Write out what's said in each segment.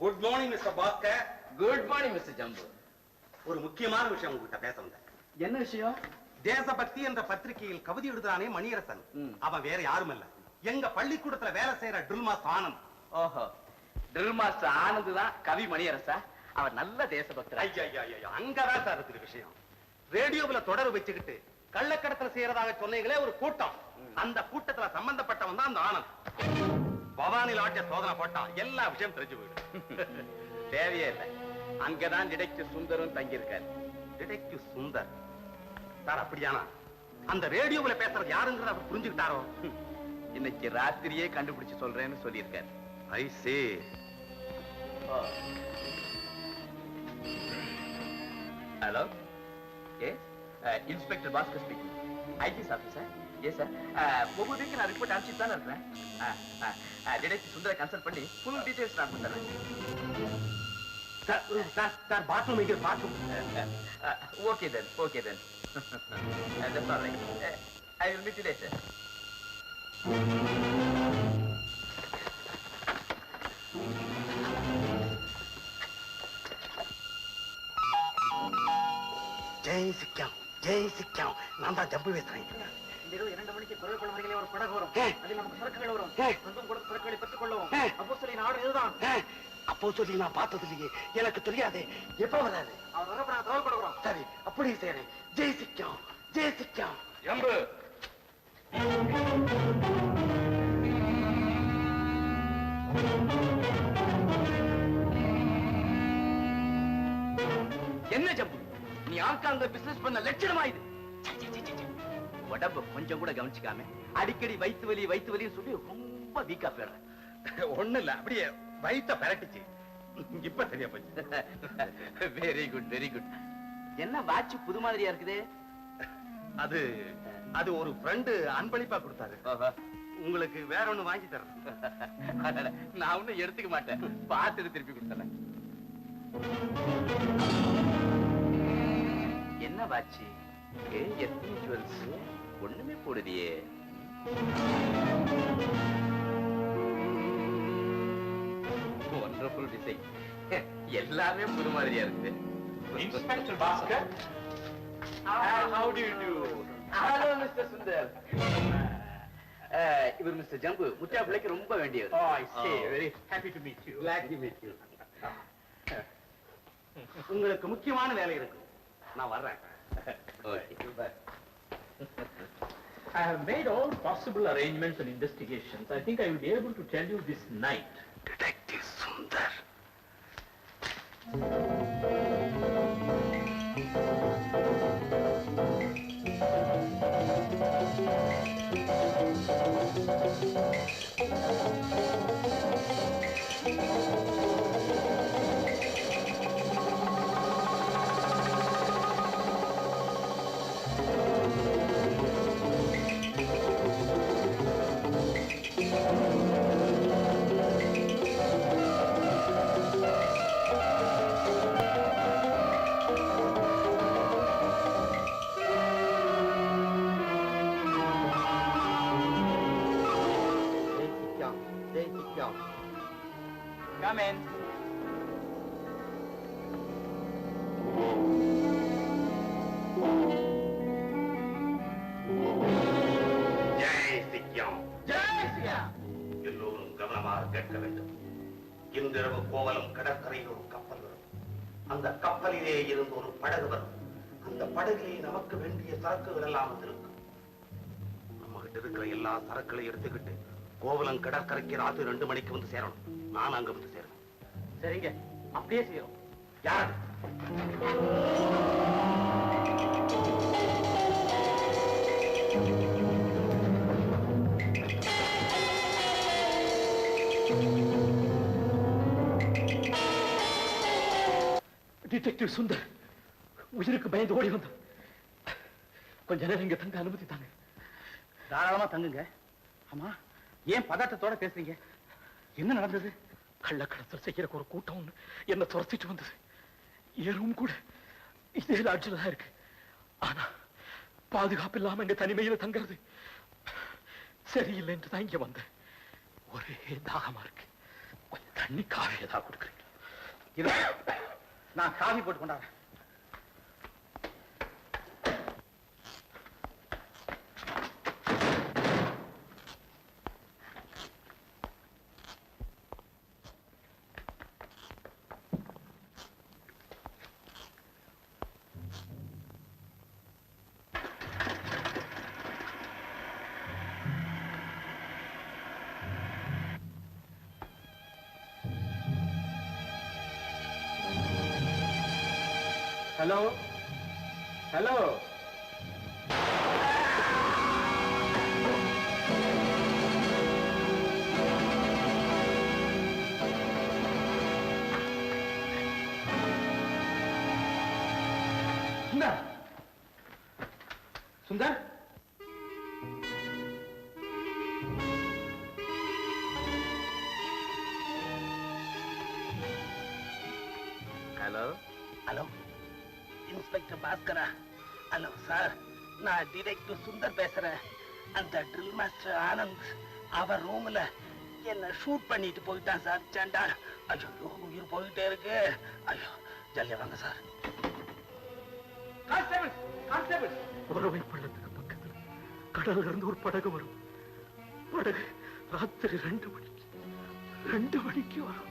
Good morning mister Bhaskar. Good morning mister Jambu. ஒரு முக்கியமான விஷயம் உங்ககிட்ட பேச வந்தேன். என்ன விஷயம்? தேசபக்தி என்ற பத்திரிகையில் கவிதை எழுதுறானே மணியரசன், அவன் வேற யாரும் இல்ல, எங்க பள்ளிக்கூடத்துல வேலை செய்யற ட்ரில் மாஸ்டர் ஆனந்த். ஓஹோ, ட்ரில் மாஸ்டர் ஆனந்த் தான் கவி மணியரசா? அவர் நல்ல தேசபக்தர். ஐயா, அங்கதான் சார் இருக்கு விஷயம். ரேடியோவுல தொடர் வச்சுக்கிட்டு கள்ளக்கடத்தல் செய்யறதாக சொன்னீங்களே ஒரு கூட்டம், அந்த கூட்டத்துல சம்பந்தப்பட்டவன் தான் அந்த ஆனந்த். பவானில் ஆட்டிய சோதனை போட்டா எல்லா விஷயம் தெரிஞ்சு போயிடும். தேவையே இல்லை, அங்கதான் டிடெக்டிவ் சுந்தரும் தங்கியிருக்காரு. Detective Sundar sir? அப்படியானா அந்த ரேடியோவுல பேசுறது யாருங்கிறத அவர் புரிஞ்சுக்கிட்டாரோ? இன்னைக்கு ராத்திரியே கண்டுபிடிச்சு சொல்றேன்னு சொல்லியிருக்காரு. I say. Hello, yes inspector Bhaskar speaking. IDS officer? Yes sir. ஒவ்வொரு வீக்கு நான் ரிப்போர்ட் அனுப்பிச்சுட்டு தானே இருக்கிறேன். டிடெக்டிவ் சுந்தரை கன்சல்ட் பண்ணி ஃபுல் டீடைல்ஸ் நான் கொடுத்துறேன். சார் பாத்ரூம் இங்கே bathroom. Okay then, okay then. That's all right. I will meet you later. ஜெய் சிக்கம், ஜெய் சிக்கம். நான் தான் ஜம்பு பேசுறேன். இந்த இரவு 2 மணிக்கு குரல் கொள்வதிலே ஒரு படகு வரும். அதில் நமக்கு சரக்குகள் வரும். சொந்தம் கொடுத்த சரக்குகளை பெற்றுக் கொள்வோம். அப்போ சொல்லி நாடு இதுதான். அப்போ சொல்லி நான் பார்த்தது இல்லையே, எனக்கு தெரியாது. எப்ப வராது? அவர் வரப்ப நான் தகவல் கொடுக்குறோம். சரி, அப்படியே செய்யறேன். ஜெய் சிக்கம், ஜெய் சிக்கம். ஜம்பு, என்ன ஜம்பு, நீ ஆங்காங்க பிசினஸ் பண்ண லட்சணமா இது? உடம்பு கொஞ்சம் கூட கவனிச்சுக்காம அடிக்கடி வயிற்று வலி சொல்லி ரொம்ப வீக்கா போயிடுற. ஒண்ணு இல்ல, அப்படியே வயிற்ற பரட்டுச்சு. இப்ப சரியா போச்சு. Very good, very good. என்ன வாட்ச் புது மாதிரியா இருக்குது? அது ஒரு ஃப்ரெண்டு அன்பளிப்பா கொடுத்தாரு. உங்களுக்கு வேற ஒண்ணு வாங்கி தரேன். நான் ஒண்ணும் எடுத்துக்க மாட்டேன், பார்த்துட்டு திருப்பி கொடுத்தேன். என்ன வாட்சி? எத்தனை ஜுவல்ஸ்? ஒண்ணுமே போடுறியே. வண்டர்ஃபுல் டிசைன், எல்லாமே புது மாதிரியா இருக்கு. Inspector Bhaskar, how do you do? Hello Mr. Sundar. இவர் மிஸ்டர் ஜம்பு, முட்டா பிள்ளைக்கு ரொம்ப வேண்டியவர். Oh, I see. Very happy to meet you. Glad to meet you. உங்களுக்கு முக்கியமான வேலை இருக்கு, நான் வர்றேன். Okay. I have made all possible arrangements and investigations. I think I will be able to tell you this night. Detective Sundar. Come in. Jai சிக்கியம், Jai சியா. எல்லோரும் கவனமாக கேட்க வேண்டும். இன்றிரவு கோவலம் கடற்கரையில் ஒரு கப்பல் வரும். அந்த கப்பலிலே இருந்து ஒரு படகு வரும். அந்த படகிலே நமக்கு வேண்டிய சரக்குகள் எல்லாம் வந்திருக்கும். நம்ம கிட்ட இருக்கிற எல்லா சரக்குகளையும் எடுத்துக்கிட்டு கோவலம் கடற்கரைக்கு ராத்திரி 2 மணிக்கு வந்து சேரணும். நான் அங்க வந்து சேரணும். சரிங்க, அப்படியே செய்யறோம். யார்? டிடெக்டிவ் சுந்தர், உயிருக்கு பயந்து ஓடி வந்தோம். கொஞ்ச நேரம் இங்க தங்க அனுமதி தாங்க. தாராளமா தங்குங்க. ஆமா, ஏன் பதட்டத்தோட பேசுறீங்க? என்ன நடந்தது? கள்ளக்கடத்தல் செய்யற ஒரு கூட்டம் ஒண்ணு என்ன துரத்திட்டு வந்தது. எறும் கூட இதே லாட்ஜில் தான் இருக்கு. ஆனா பாதுகாப்பு இல்லாம இங்க தனிமையில தங்குறது சரியில்லை என்று தான் இங்க வந்தேன். ஒரே தாகமா இருக்கு. கொஞ்சம் தண்ணி காஃபி ஏதாவது கொடுக்குறீங்களா? நான் காஃபி போட்டு கொண்டாடுறேன். Hello hello Sundar Sundar hello hello, inspector பாஸ்கரா? ஹலோ சார், நான் டிடெக்டிவ் சுந்தர் பேசுறேன். அந்த ட்ரில் மாஸ்டர் ஆனந்த் அவர் ரூம்ல என்ன ஷூட் பண்ணிட்டு போயிட்டான் சார். சண்டால் ஐயோ, உயிர் போயிட்டே இருக்கு. ஐயோ, ஜல்லியா வாங்க சார். கான்ஸ்டபிள் கான்ஸ்டபிள் உறவை பள்ளத்துக்கு பக்கத்துல கடல்ல இருந்து ஒரு படகு வரும். படகு ராத்திரி 2 மணிக்கு வரும்.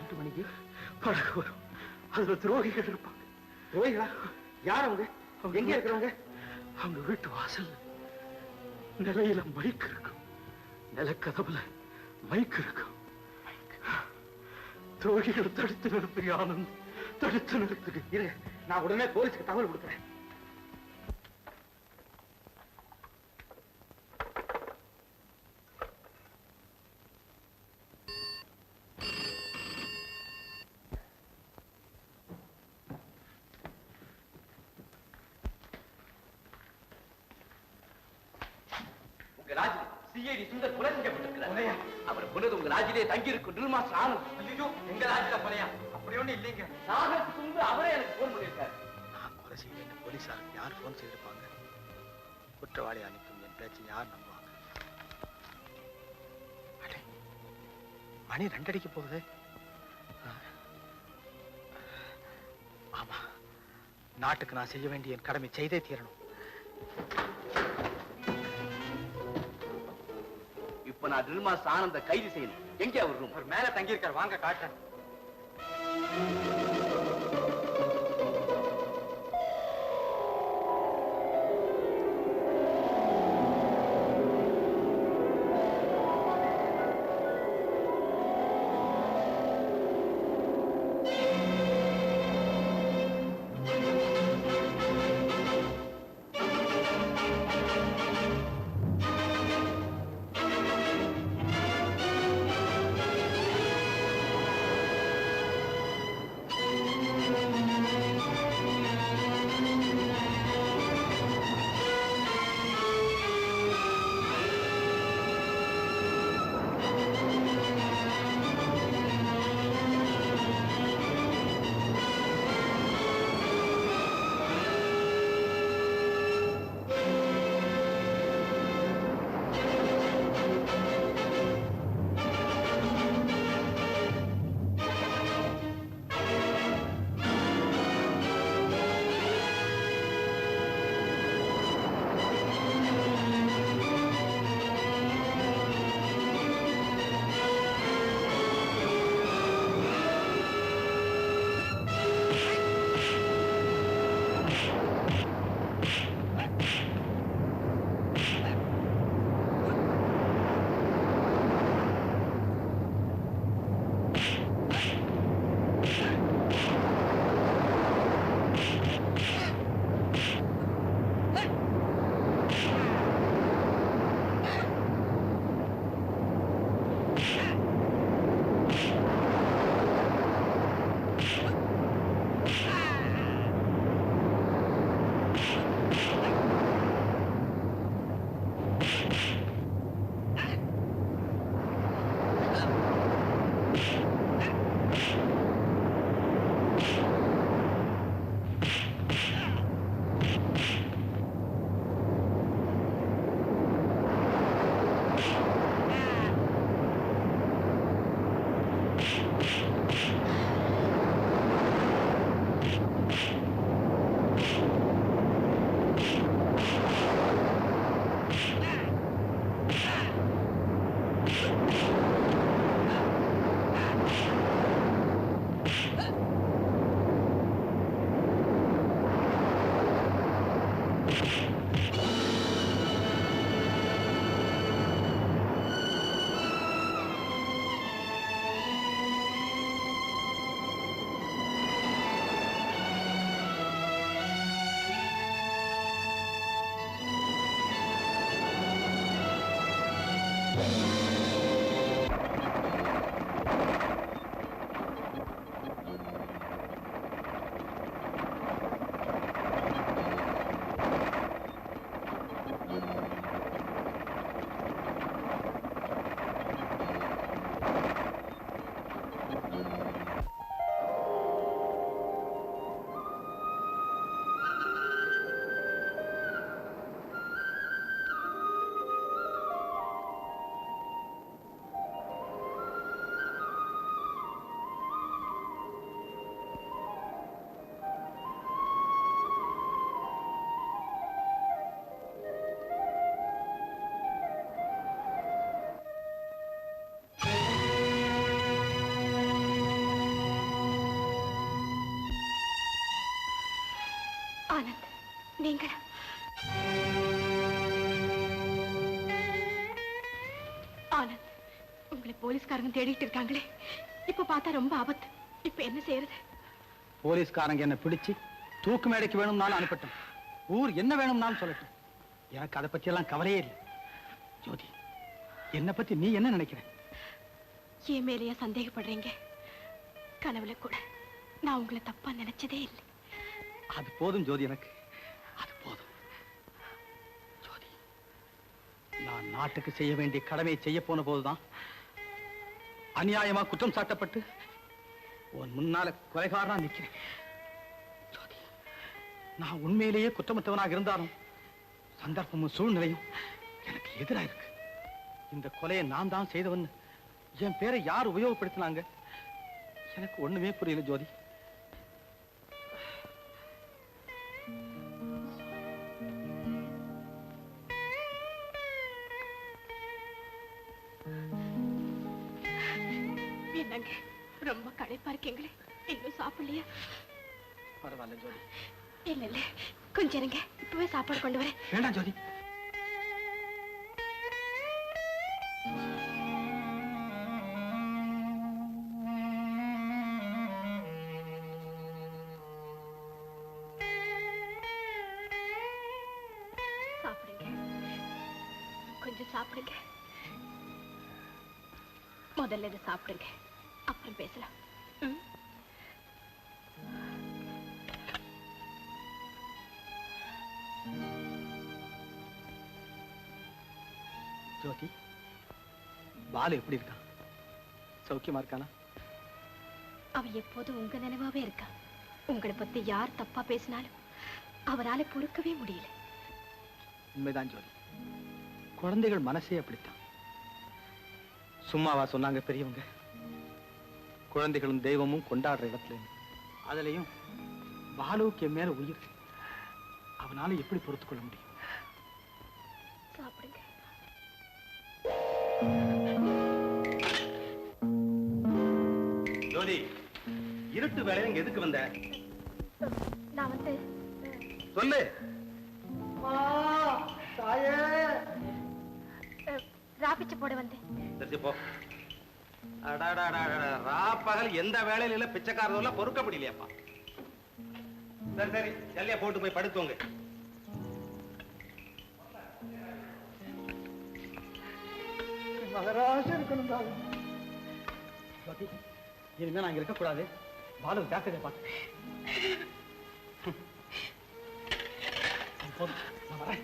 2 மணிக்கு படகு வரும். அதுல துரோகிகள் இருப்பாங்க. துரோகிகளா? யார் அவங்க? எங்க இருக்கிறவங்க? அவங்க வீட்டு வாசல்ல நிலையில மைக் இருக்கும். நிலக்கதவுல மைக் இருக்கும். துரோகிகளை தடுத்து நிறுத்து ஆனந்த், தடுத்து நிறுத்து. இருங்க, நான் உடனே போலீஸ்க்கு தகவல் கொடுக்குறேன். உங்க ராஜிலே சிஐடி சுந்தர் கொலை செய்யப்பட்டிருக்கிறார். அவர் கொண்டது உங்க ராஜிலே தங்கி இருக்கும் ட்ரில் மாஸ்டர் ஆனந்த். ஐயோ, எங்க ராஜில கொலையா? அப்படி ஒண்ணு இல்லைங்க. சாகர் சுந்தர் அவரே எனக்கு போன் பண்ணிருக்காரு. நான் கொலை செய்யல. போலீசாருக்கு யார் போன் செய்திருப்பாங்க? குற்றவாளி அனுப்பும் என் பேச்சு யார் நம்புவாங்க? அடே, மணி 2 அடிக்க போகுது. ஆமா, நாட்டுக்கு நான் செய்ய வேண்டிய என் கடமை செய்தே தீரணும். இப்ப நான் ட்ரில் மாஸ்டர் ஆனந்த கைது செய்யணும். எங்க அவர் ரூம்? அவர் மேல தங்கி இருக்கார், வாங்க காட்டுறேன். ஆனந்த், நீங்களா? ஆனந்த், உங்களை போலீஸ்காரங்க தேடிட்டு இருக்காங்களே. இப்ப பார்த்தா ரொம்ப ஆபத்து. இப்ப என்ன செய்யறது? போலீஸ்காரங்க என்ன பிடிச்சு தூக்கு மேடைக்கு வேணும்னாலும் அனுப்பட்டும், ஊர் என்ன வேணும்னாலும் சொல்லட்டும். எனக்கு அதை பத்தி எல்லாம் கவலையே இல்லை. ஜோதி, என்ன பத்தி நீ என்ன நினைக்கிற? என் மேலேயா சந்தேகப்படுறீங்க? கனவுல கூட நான் உங்களை தப்பா நினைச்சதே இல்லை. அது போதும் ஜோதி, எனக்கு அது போதும். ஜோதி, நான் நாட்டுக்கு செய்ய வேண்டிய கடமையை செய்ய போன போதுதான் அநியாயமா குற்றம் சாட்டப்பட்டு உன் முன்னால கொலைகாரனா நிற்கிறேன். ஜோதி, நான் உண்மையிலேயே குற்றமற்றவனாக இருந்தாலும் சந்தர்ப்பமும் சூழ்நிலையும் எனக்கு எதிராக இருக்கு. இந்த கொலையை நான் தான் செய்தவன் என் பேரை யார் உபயோகப்படுத்தினாங்க? எனக்கு ஒண்ணுமே புரியல ஜோதி. என்னங்க, ரொம்ப களைப்பா இருக்கீங்களே, இன்னும் சாப்பிடலையா? பரவாயில்ல ஜோதி. இல்ல இல்ல, கொஞ்சம் இருங்க, இப்பவே சாப்பாடு கொண்டு வரேன். வேண்டாம் ஜோதி. சாப்பிடுங்க, கொஞ்சம் சாப்பிடுங்க. முதல்ல இதை சாப்பிடுங்க, அப்புறம் பேசலாம். ம்? ஜோதி, பாலு எப்படி இருக்கான்? சௌக்கியமா இருக்கானா? அவ எப்போதும் உங்க நினைவாவே இருக்கா. உங்களை பத்தி யார் தப்பா பேசினாலும் அவரால பொறுக்கவே முடியல. உண்மைதான் ஜோதி, குழந்தைகள் மனசே அப்படித்தான். சும்மாவா சொன்னாங்க பெரியவங்க, குழந்தைகளும் தெய்வமும் கொண்டாடுற இடத்துல. அதுலயும் பாலுவுக்கு என் மேல உயிர். அவனால எப்படி பொறுத்துக் கொள்ள முடியும்? சாப்பிடுங்க. ஜோதி, இருட்டு வேலையில இங்க எதுக்கு வந்த? நான் வந்து சொல்லு. ராபிச்சு போட வந்தேன். சரி போ. பகல் எந்த வேலையில இல்ல, பிச்சைக்காரதுல பொறுக்க முடியலையாப்பா. சரி சரி, ஜல்லியா போட்டு போய் படுத்துவங்க. மகராச இருக்கணும் தான். இனிமே நான் இங்க இருக்கக்கூடாது. பாலு ஜாக்கிரதை பார்த்து. நான் வரேன்.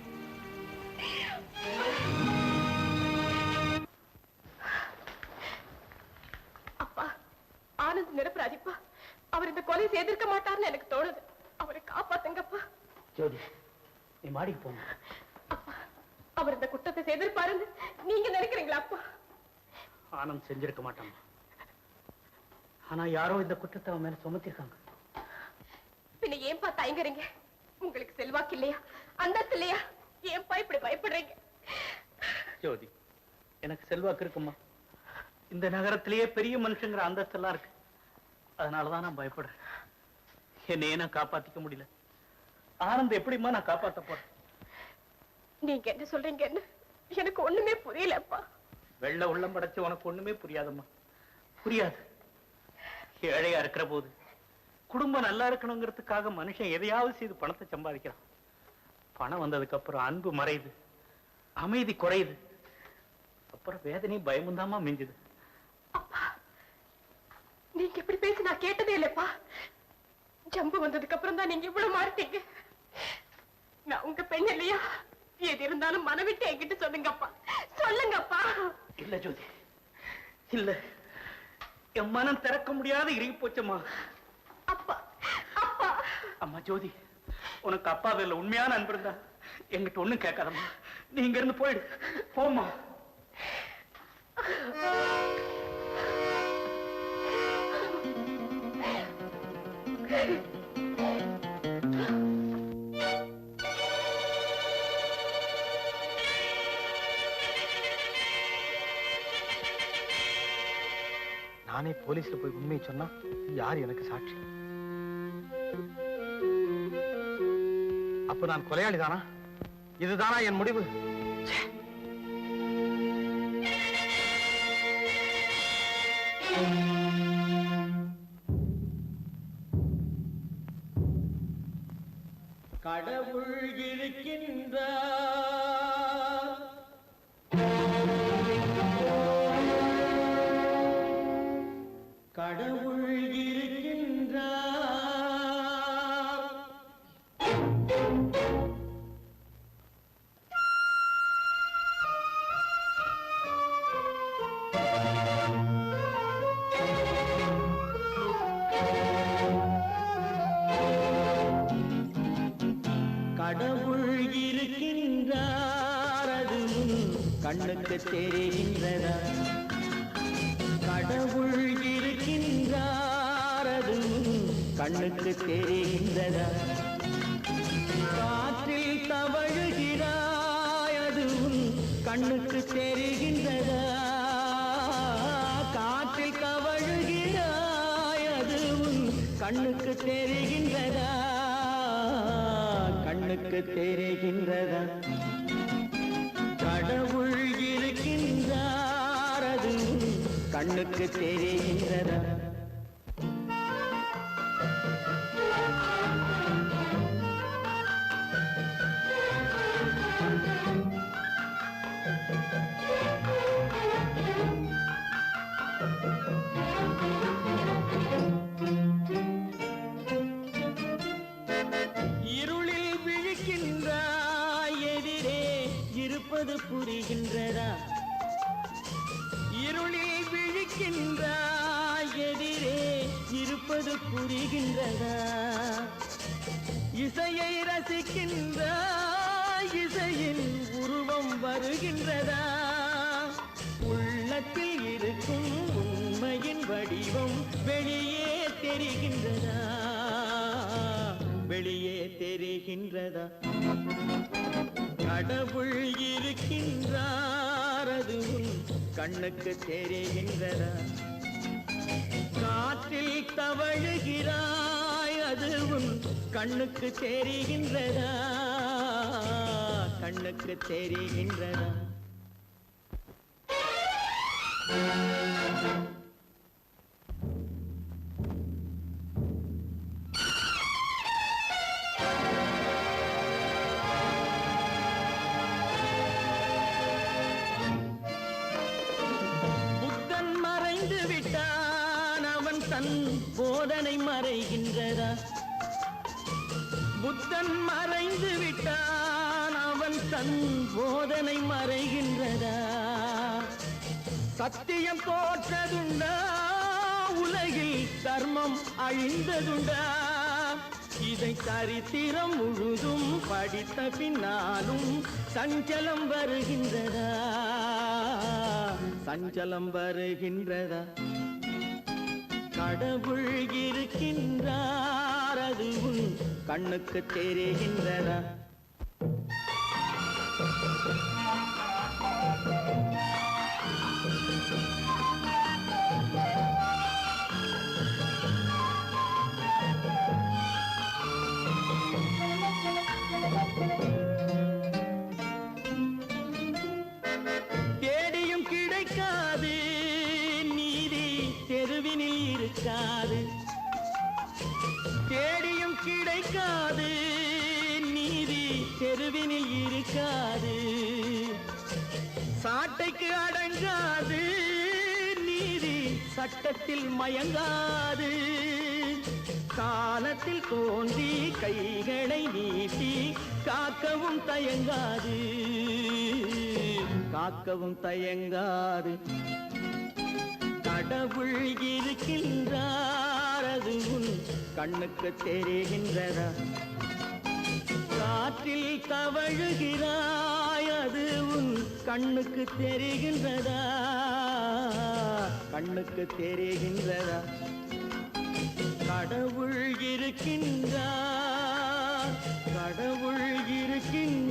அப்பா, ஆனந்த் நிரபராதிப்பா. அவர் இந்த கொலை செய்திருக்க மாட்டார்னு எனக்கு தோணுது. அவரை காப்பாத்துங்கப்பா. ஜோதி, நீ மாடிக்கு போங்க. அப்பா, அவர் இந்த குற்றத்தை செய்திருப்பாருன்னு நீங்க நினைக்கிறீங்களா அப்பா? ஆனந்த் செஞ்சிருக்க மாட்டான். ஆனா யாரோ இந்த குற்றத்தை அவன் மேல சுமத்திருக்காங்க. பின்ன ஏன்பா தயங்குறீங்க? உங்களுக்கு செல்வாக்கு இல்லையா, அந்தஸ்து இல்லையா? ஏன்பா இப்படி பயப்படுறீங்க? ஜோதி, எனக்கு செல்வாக்கு இருக்குமா? இந்த நகரத்திலேயே பெரிய மனுஷங்கிற அந்தஸ்து எல்லாம் இருக்கு. அதனாலதான் நான் பயப்படுறேன். என்னையே நான் காப்பாத்திக்க முடியல. ஆனந்த் எப்படிமா நான் காப்பாத்த போறேன்? நீங்க என்ன சொல்றீங்கன்னு எனக்கு ஒண்ணுமே புரியலப்பா. வெள்ள உள்ளம் படைச்ச உனக்கு ஒண்ணுமே புரியாதம்மா, புரியாது. ஏழையா இருக்கிற போது குடும்பம் நல்லா இருக்கணுங்கிறதுக்காக மனுஷன் எதையாவது செய்து பணத்தை சம்பாதிக்கிறான். பணம் வந்ததுக்கு அப்புறம் அன்பு மறையுது, அமைதி குறையுது, அப்புறம் வேதனையும் பயமும் தாமா மிஞ்சுது. அப்பா, நீங்க இப்படி பேசி நான் கேட்டதே இல்லப்பா. ஜம்பு வந்ததுக்கு அப்புறம் தான் நீங்க இவ்வளவு மாறிட்டீங்க. நான் உங்க பெண் இல்லையா? எது இருந்தாலும் மனவிட்டு என்கிட்ட சொல்லுங்கப்பா, சொல்லுங்கப்பா. இல்ல ஜோதி, இல்ல. என் மனம் திறக்க முடியாத இறுகி போச்சம்மா. அப்பா, அப்பா. அம்மா ஜோதி, உனக்கு அப்பா வேல உண்மையான அன்பு இருந்தா என்கிட்ட ஒண்ணும் கேட்காதம்மா. நீ இங்க இருந்து போயிடு, போம்மா. நானே போலீஸ்ல போய் உண்மையை சொன்னா யார் எனக்கு சாட்சி? அப்ப நான் கொலையாளிதானா? இதுதானா என் முடிவு? கடவுள் இருக்கின்றார், கடவுள் இருக்கின்றார். கடவுள் இருக்கின்றார், அது கண்ணுக்கு தெரிகின்றதா? கடவுள் இருக்கின்றார், அது கண்ணுக்கு தெரிகின்றதா? காற்றில் தவழுகிறாய், அது கண்ணுக்கு தெரிகின்றதா? காற்றில் தவழுகிறாய், அது கண்ணுக்கு தெரிகின்றதா? கண்ணுக்கு தெரிகின்றதா? கடவுள் இருக்கின்றார், அது கண்ணுக்கு தெரிகின்றதா? புரிகின்றதா? இருளில் விழிக்கின்றாய், எதிரே இருப்பது புரிகின்றதா? இசையை ரசிக்கின்றாய், இசையின் உருவம் வருகின்றதா? உள்ளத்தில் இருக்கும் உண்மையின் வடிவம் வெளியே தெரிகின்றதா? வெளியே தெரிகின்றதா? கடவுள் இருக்கின்றார், அது கண்ணுக்கு தெரிகின்றதா? காற்றில் தவழுகிறாய், அது கண்ணுக்கு தெரிகின்றதா? கண்ணுக்கு தெரிகின்றதா? போதனை மறைகின்றதா? புத்தன் மறைந்து விட்டான், அவன் தன் போதனை மறைகின்றதா? சத்தியம் தோற்றதுண்டா? உலகில் தர்மம் அழிந்ததுண்டா? இதை சரித்திரம் முழுதும் படித்த பின்னாலும் சஞ்சலம் வருகின்றதா? சஞ்சலம் வருகின்றதா? கடவுள் இருக்கின்றார், அது கண்ணுக்கு தெரிகின்றதா? தேடியும் கிடைக்காது நீதி, தெருவினில் இருக்காது. தேடியும் கிடைக்காது நீதி, தெருவினில் இருக்காது. சாட்டைக்கு அடங்காது நீதி, சட்டத்தில் மயங்காது. காலத்தில் தோன்றி கைகளை நீட்டி காக்கவும் தயங்காது, காக்கவும் தயங்காது. கடவுள் இருக்கின்றார், அது கண்ணுக்கு தெரிகின்றதா? காற்றில் தவழுகிறாய், அது கண்ணுக்கு தெரிகின்றதா? கண்ணுக்கு தெரிகின்றதா? கடவுள் இருக்கின்றார், கடவுள் இருக்கின்றார்.